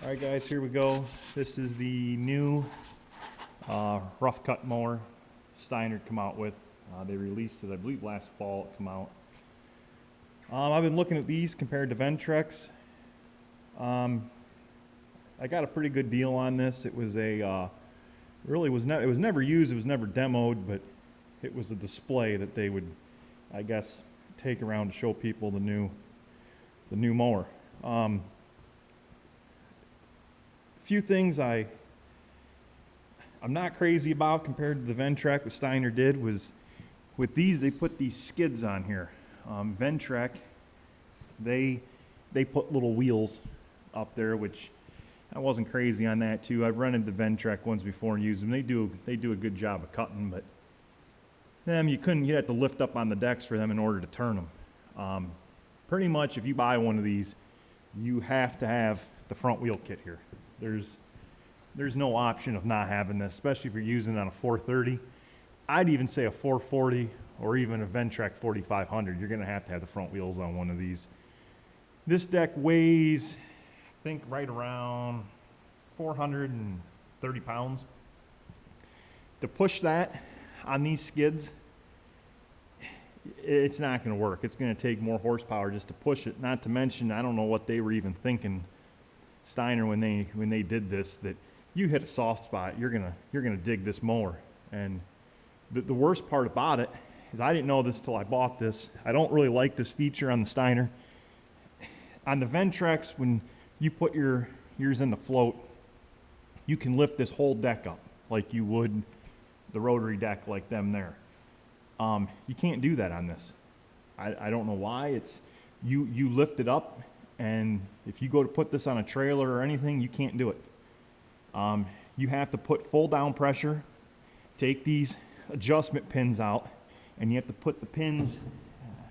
Alright guys, here we go. This is the new rough cut mower Steiner come out with. They released it, I believe, last fall it come out. I've been looking at these compared to Ventrex. I got a pretty good deal on this. It was a it was never used, it was never demoed, but it was a display that they would, I guess, take around to show people the new mower. Few things I'm not crazy about compared to the Ventrex. What Steiner did was, with these, they put these skids on here. Ventrex, they put little wheels up there, which I wasn't crazy on that too. I've rented the Ventrex ones before and used them. They do a good job of cutting, but them you had to lift up on the decks for them in order to turn them. Pretty much, if you buy one of these, you have to have the front wheel kit here. There's no option of not having this, especially if you're using it on a 430. I'd even say a 440 or even a Ventrex 4500. You're going to have the front wheels on one of these. This deck weighs, I think, right around 430 pounds. To push that on these skids, it's not going to work. It's going to take more horsepower just to push it. Not to mention, I don't know what they were even thinking, Steiner, when they did this, that you hit a soft spot, you're gonna dig this mower. And the worst part about it is, I didn't know this till I bought this. I don't really like this feature on the Steiner. On the Ventrex, when you put yours in the float, you can lift this whole deck up like you would the rotary deck like them there. You can't do that on this. I don't know why. It's you lift it up, and if you go to put this on a trailer or anything, you can't do it. You have to put full down pressure, take these adjustment pins out, and you have to put the pins,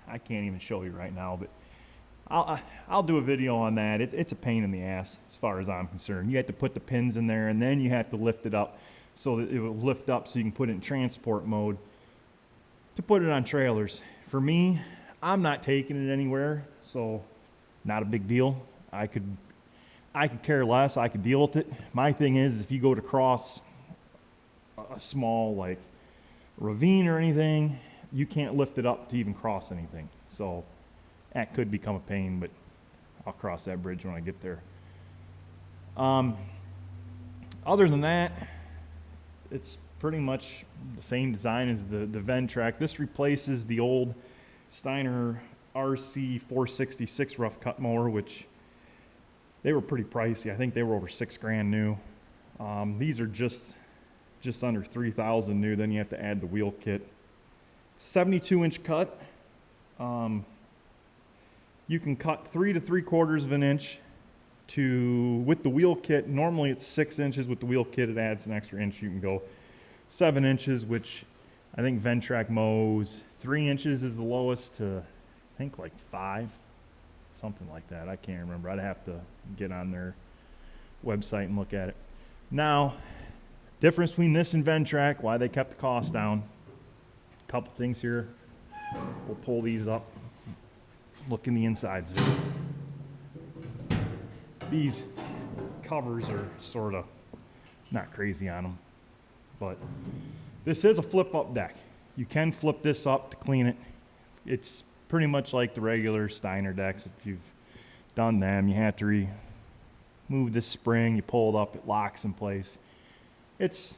I can't even show you right now, but I'll do a video on that. It's a pain in the ass as far as I'm concerned. You have to put the pins in there, and then you have to lift it up so that it will lift up so you can put it in transport mode to put it on trailers. For me, I'm not taking it anywhere, so not a big deal. I could care less. I could deal with it. My thing is, if you go to cross a small, like, ravine or anything, you can't lift it up to even cross anything. So that could become a pain, but I'll cross that bridge when I get there. Other than that, it's pretty much the same design as the Ventrex. This replaces the old Steiner RC 466 rough cut mower, which they were pretty pricey. I think they were over $6,000 new. These are just under 3,000 new. Then you have to add the wheel kit. 72-inch cut. You can cut 3 3/4 of an inch with the wheel kit. Normally it's 6 inches. With the wheel kit, it adds an extra inch. You can go 7 inches, which I think Ventrex mows 3 inches is the lowest to, I think, like 5, something like that. I can't remember. I'd have to get on their website and look at it. Now, difference between this and Ventrex, why they kept the cost down. A couple things here. We'll pull these up. Look in the insides. These covers are sort of not crazy on them, but this is a flip-up deck. You can flip this up to clean it. It's pretty much like the regular Steiner decks. If you've done them, you have to remove this spring, you pull it up, it locks in place. It's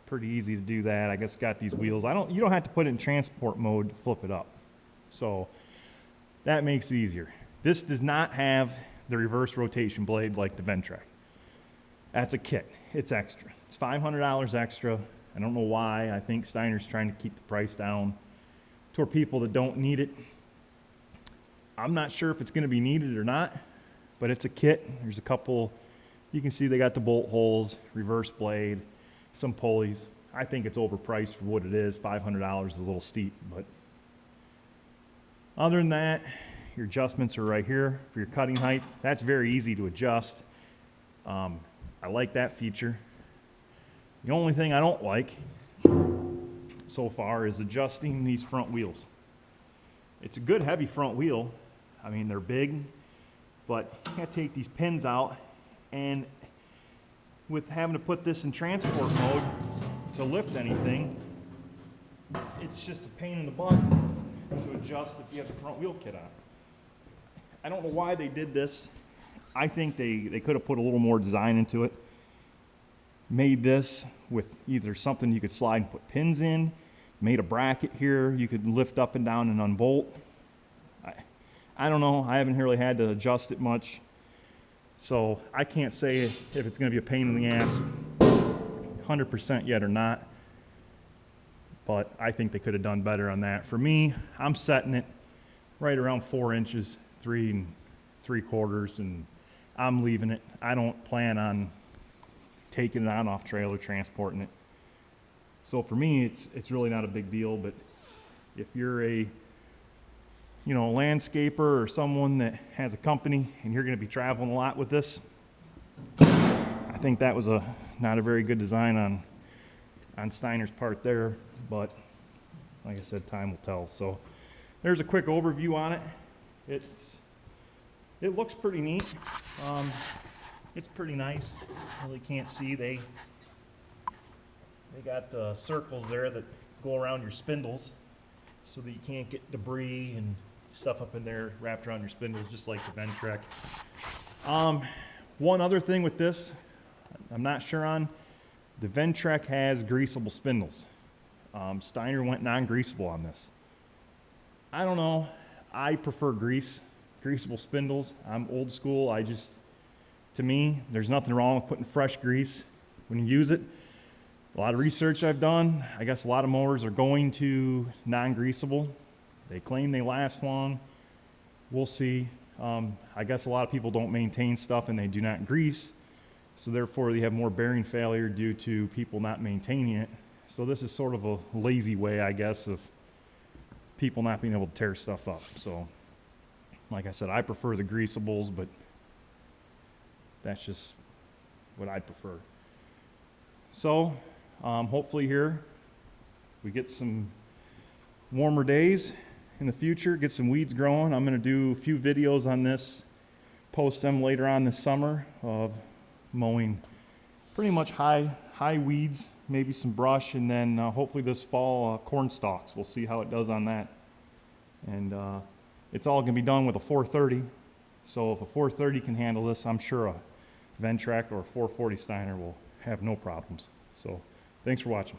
pretty easy to do that. I guess it's got these wheels. You don't have to put it in transport mode to flip it up. So that makes it easier. This does not have the reverse rotation blade like the Ventrex. That's a kit. It's extra. It's $500 extra. I don't know why. I think Steiner's trying to keep the price down for people that don't need it. I'm not sure if it's going to be needed or not, but it's a kit. There's a couple, you can see they got the bolt holes, reverse blade, some pulleys. I think it's overpriced for what it is. $500 is a little steep, but other than that, your adjustments are right here for your cutting height. That's very easy to adjust. I like that feature. The only thing I don't like so far is adjusting these front wheels. It's a good heavy front wheel. I mean, they're big, but you gotta take these pins out And with having to put this in transport mode to lift anything, it's just a pain in the butt to adjust if you have the front wheel kit on. I don't know why they did this. I think they could have put a little more design into it. Made this with either something you could slide and put pins in, made a bracket here you could lift up and down and unbolt. I don't know, I haven't really had to adjust it much, so I can't say if it's going to be a pain in the ass 100% yet or not, but I think they could have done better on that. For me, I'm setting it right around 4 inches, 3 3/4, and I'm leaving it. I don't plan on taking it on off trailer, transporting it. So for me, it's really not a big deal, but if you're a landscaper or someone that has a company and you're going to be traveling a lot with this, I think that was not a very good design on Steiner's part there, but like I said, time will tell. So there's a quick overview on it. It looks pretty neat. It's pretty nice. Really can't see. They got the circles there that go around your spindles so that you can't get debris and stuff up in there wrapped around your spindles, just like the Ventrek. One other thing with this, I'm not sure on, the Ventrek has greasable spindles. Steiner went non-greasable on this. I don't know. I prefer greasable spindles. I'm old school. To me, there's nothing wrong with putting fresh grease when you use it. A lot of research I've done, I guess a lot of mowers are going to non-greasable. They claim they last long. We'll see. I guess a lot of people don't maintain stuff and they do not grease, so therefore they have more bearing failure due to people not maintaining it. So this is sort of a lazy way, I guess, of people not being able to tear stuff up. So like I said, I prefer the greasables, but that's just what I prefer. So hopefully here we get some warmer days in the future, get some weeds growing. I'm going to do a few videos on this, post them later on this summer of mowing pretty much high weeds, maybe some brush, and then hopefully this fall corn stalks. We'll see how it does on that. And it's all going to be done with a 430. So if a 430 can handle this, I'm sure a Ventrek or a 440 Steiner will have no problems. So thanks for watching.